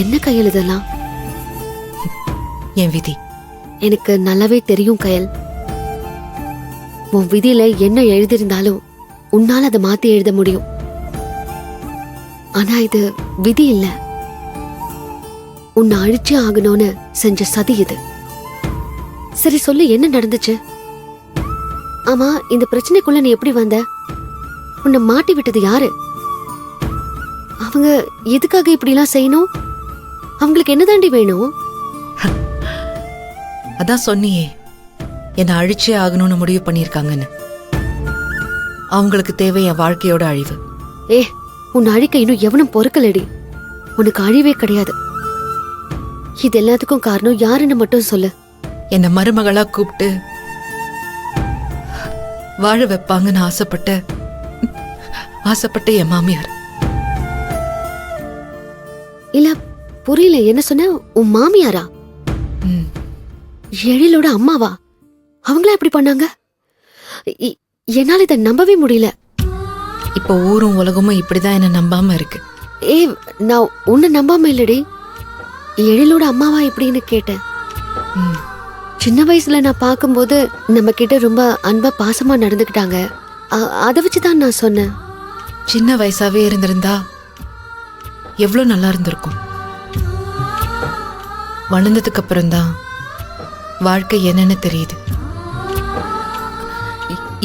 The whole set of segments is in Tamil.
என்ன கையல் இதெல்லாம்? என் விதி. எனக்கு நல்லாவே தெரியும் கயல். உன் விதியில என்ன எழுதியிருந்தாலும் உன்னால அதை மாத்தி எழுத முடியும். ஆனா இது விதி இல்ல, உன்னை அழிச்சே ஆகணும்னு செஞ்ச சதி இது. சரி சொல்லு, என்ன நடந்துச்சு? ஆமா, இந்த பிரச்சனைக்குள்ள நீ எப்படி வந்த? உன்னை மாட்டி விட்டது யாரு? அவங்க எதுக்காக இப்படி எல்லாம் செய்யணும்? அவங்களுக்கு என்னதாண்டி வேணும்? அதான் சொன்னியே, என்னை அழிச்சே ஆகணும்னு முடிவு பண்ணிருக்காங்கன்னு. அவங்களுக்கு தேவை என் வாழ்க்கையோட அழிவு. உன் அழிக்க இன்னும் எவனும் பொறுக்கலடி. உனக்கு அழிவே கிடையாது. இது எல்லாத்துக்கும் காரணம் யாருன்னு மட்டும் சொல்லு. என்ன மருமகளா கூப்பிட்டு வாழ வைப்பாங்கன்னு ஆசைப்பட்ட என் மாமியார். இல்ல, புரியல, என்ன சொன்ன? உன் மாமியாரா? எழிலோட அம்மாவா? அவங்களா எப்படி பண்ணாங்க? என்னால இதை நம்பவே முடியல. இப்ப ஊரும் உலகமும் இப்படிதான் என்ன நம்பாம இருக்கு. நான் உன்னை நம்பாம இல்லடி, எழிலோட அம்மாவா எப்படின்னு கேட்டேன். சின்ன வயசுல நான் பார்க்கும்போது நம்ம கிட்ட ரொம்ப அன்பா பாசமா நடந்துக்கிட்டாங்க. அதை வச்சுதான் நான் சொன்னேன். சின்ன வயசாவே இருந்திருந்தா எவ்வளவு நல்லா இருந்திருக்கும். வளர்ந்ததுக்கு அப்புறம்தான் வாழ்க்கை என்னன்னு தெரியுது.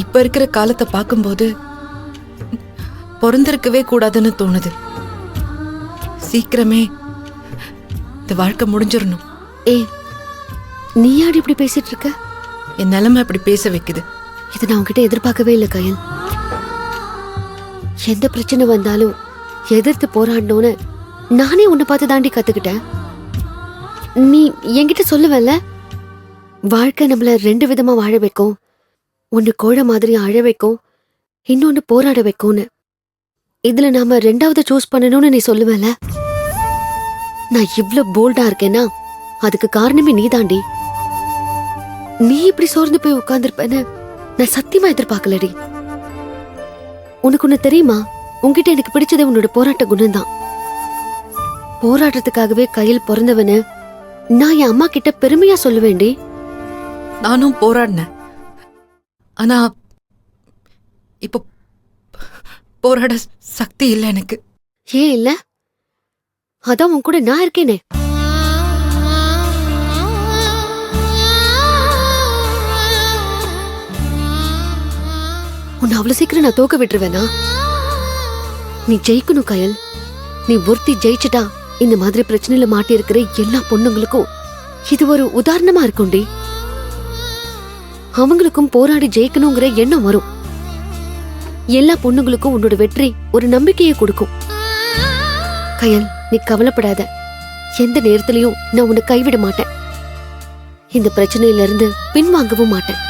இப்ப இருக்கிற காலத்தை பார்க்கும்போது பிறந்திருக்கவே கூடாதுன்னு தோணுது. சீக்கிரமே இந்த வாழ்க்கை முடிஞ்சிடணும். நீ யாரு இப்படி பேசிட்டு இருக்க? என் நிலைமை இப்படி பேச வைக்குது. இதை நான் உன்கிட்ட எதிர்பார்க்கவே இல்லை கயல். எந்த பிரச்சனை வந்தாலும் எதிர்த்து போராடணும்னு நானே உன்னை பார்த்து தாண்டி கத்துக்கிட்டேன். நீ என்கிட்ட சொல்லுவல்ல, வாழ்க்கை நம்மள 2 விதமா வாழ வைக்கும். ஒன்னு கோழை மாதிரி அழ வைக்கும், இன்னொன்னு போராட வைக்கும்னு. இதுல நாம 2வது சூஸ் பண்ணணும்னு நீ சொல்லுவல்ல. நான் இவ்ளோ போல்டா இருக்கேன்னா அதுக்கு காரணமே நீ தாண்டி. நீ இப்படி சோர்ந்து போய் உட்கார்ந்துருப்பேன்னு நான் சத்தியமா எதிர்பார்க்கலடி. உனக்கு ஒண்ணு தெரியுமா? உன்கிட்ட எனக்கு பிடிச்சது உன்னோட போராட்ட குணம் தான். போராட்டத்துக்காகவே கையில் பிறந்தவனு நான் என் அம்மா கிட்ட பெருமையா சொல்லுவேண்டி. நானும் போராடினேன். ஆனா இப்ப போராட சக்தி இல்லை எனக்கு. ஏன் இல்ல? அதான் உன் கூட நான் இருக்கேனே. உன்னை அவ்வளவு சீக்கிரம் நான் தோக்க விட்டுருவேனா? நீ ஜெயிக்கணும் கயல். நீ ஒருத்தி ஜெயிச்சுட்டா இந்த மாதிரி பிரச்சனையில மாட்டி இருக்கிற எல்லா பொண்ணுங்களுக்கும் இது ஒரு உதாரணமா இருக்கும்டி. அவங்களுக்கும் போராடி ஜெயிக்கணுங்கிற எண்ணம் வரும். எல்லா பொண்ணுங்களுக்கும் உன்னோட வெற்றி ஒரு நம்பிக்கையை கொடுக்கும். கயல், நீ கவலைப்படாத. எந்த நேரத்திலையும் நான் உன்னை கைவிட மாட்டேன். இந்த பிரச்சனையில இருந்து பின்வாங்கவும் மாட்டேன்.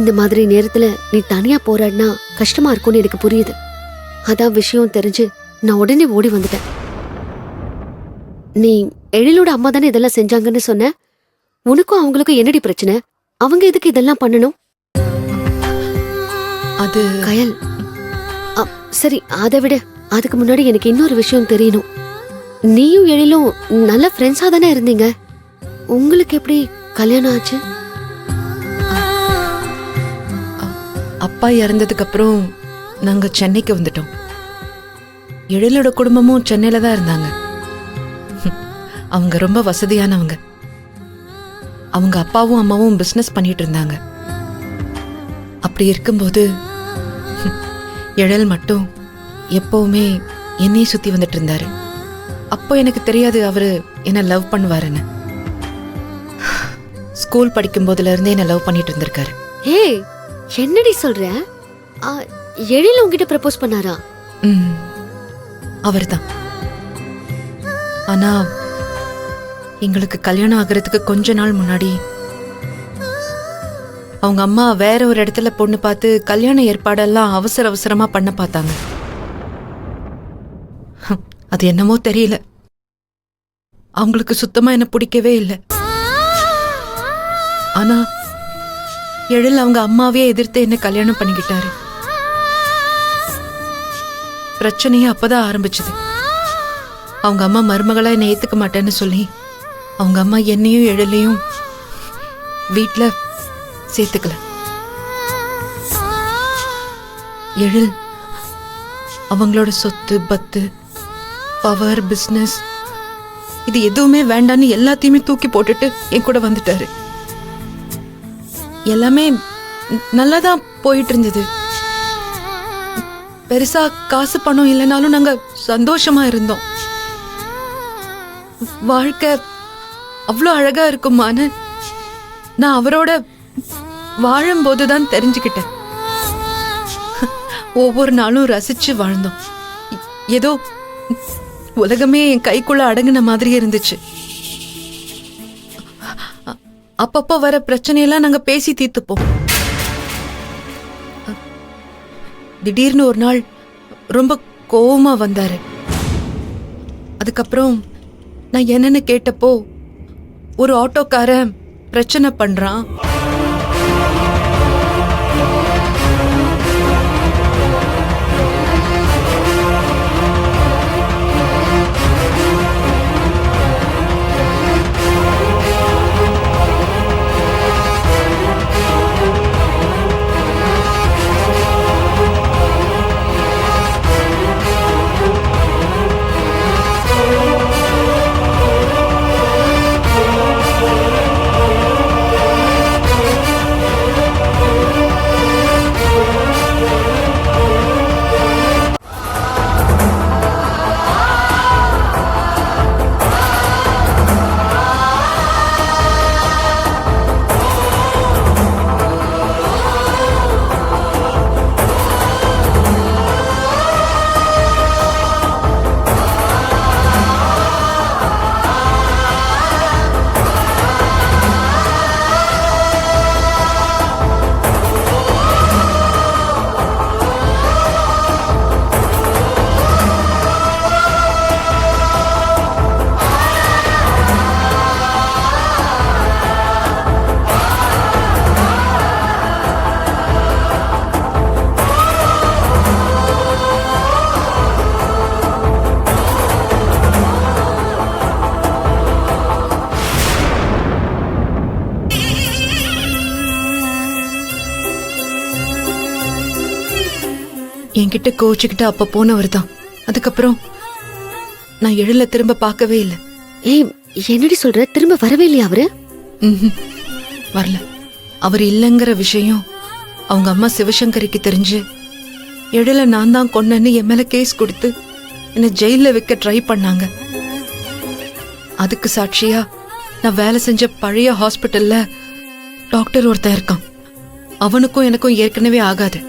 இந்த மாதிரி நேரத்துல நீ தனியா போராடினா கஷ்டமா இருக்கும்னு எனக்கு புரியுது. அதான் விஷயம் தெரிஞ்சு நான் உடனே ஓடி வந்துட்டேன். நீ எழிலோட அம்மா தானே இதெல்லாம் செஞ்சாங்கன்னு சொன்ன. உனக்கும் அவங்களுக்கும் என்னடி பிரச்சனை? அவங்க எதுக்கு இதெல்லாம் பண்ணணும்? அது கயல், சரி அதை விட அதுக்கு முன்னாடி எனக்கு இன்னொரு விஷயம் தெரியணும். நீயும் எழிலும் நல்ல ஃப்ரெண்ட்ஸா தானே இருந்தீங்க. உங்களுக்கு எப்படி கல்யாணம் ஆச்சு? அப்பா இறந்ததுக்கு அப்புறம் நாங்க சென்னைக்கு வந்துட்டோம். எழிலோட குடும்பமும் சென்னையில தான் இருந்தாங்க. அவங்க ரொம்ப வசதியானவங்க. அவங்க அப்பாவும் அம்மாவும் பிசினஸ் பண்ணிட்டு இருந்தாங்க. அப்படி இருக்கும்போது எழில் மட்டும் எப்பவுமே என்னையே சுத்தி வந்துட்டு இருந்தாரு. அப்போ எனக்கு தெரியாது அவரு என்ன லவ் பண்ணுவாருன்னு. ஸ்கூல் படிக்கும் போதுல இருந்தே என்ன லவ் பண்ணிட்டு இருந்திருக்காரு. ஏய், என்னடி சொல்ற? எழில் உன்கிட்ட ப்ரப்போஸ் பண்ணாரா? அவர்தான். ஆனா எங்களுக்கு கல்யாணம் ஆகிறதுக்கு கொஞ்ச நாள் முன்னாடி அவங்க அம்மா வேற ஒரு இடத்துல பொண்ணு பார்த்து கல்யாண ஏற்பாடெல்லாம் அவசர அவசரமா பண்ண பார்த்தாங்க. அது என்னமோ தெரியல, அவங்களுக்கு சுத்தமா என்ன பிடிக்கவே இல்லை. ஆனா எழில் அவங்க அம்மாவே எதிர்த்து என்ன கல்யாணம் பண்ணிக்கிட்டாரு. பிரச்சனையே அப்பதான் ஆரம்பிச்சது. அவங்க அம்மா மருமகளா என்னை ஏத்துக்க மாட்டேன்னு சொல்லி அவங்க அம்மா என்னையும் எழிலையும் வீட்ல சேர்த்துக்கல. எழில் அவங்களோட சொத்து பத்து பவர் பிசினஸ் இது எதுவுமே வேண்டான்னு எல்லாத்தையுமே தூக்கி போட்டுட்டு என் கூட வந்துட்டாரு. எல்லாமே நல்லாதான் போயிட்டு இருந்தது. பெருசா காசு பணம் இல்லைனாலும் நாங்க சந்தோஷமா இருந்தோம். வாழ்க்கை அவ்வளோ அழகா இருக்குமான்னு நான் அவரோட வாழும்போதுதான் தெரிஞ்சுக்கிட்டேன். ஒவ்வொரு நாளும் ரசிச்சு வாழ்ந்தோம். ஏதோ உலகமே என் கைக்குள்ள அடங்கின மாதிரி இருந்துச்சு. அப்பப்போ வர பிரச்சனையெல்லாம் நாங்க பேசி தீர்த்துப்போம். திடீர்னு ஒரு நாள் ரொம்ப கோவமா வந்தாரு. அதுக்கப்புறம் நான் என்னன்னு கேட்டப்போ ஒரு ஆட்டோக்காரன் பிரச்சனை பண்றான், என்கிட்ட கோச்சுக்கிட்டு அப்ப போனவர் தான். அதுக்கப்புறம் நான் எழில திரும்ப பார்க்கவே இல்லை. ஏய், என்னடி சொல்ற? திரும்ப வரவே இல்லையா அவரு? வரல. அவர் இல்லைங்கிற விஷயம் அவங்க அம்மா சிவசங்கரிக்கு தெரிஞ்சு எழில நான் தான் கொன்னேன்னு என் மேல கேஸ் கொடுத்து என்ன ஜெயில வைக்க ட்ரை பண்ணாங்க. அதுக்கு சாட்சியா நான் வேலை செஞ்ச பழைய ஹாஸ்பிட்டல்ல டாக்டர் ஒருத்தன் இருக்கான். அவனுக்கும் எனக்கும் ஏற்கனவே ஆகாது.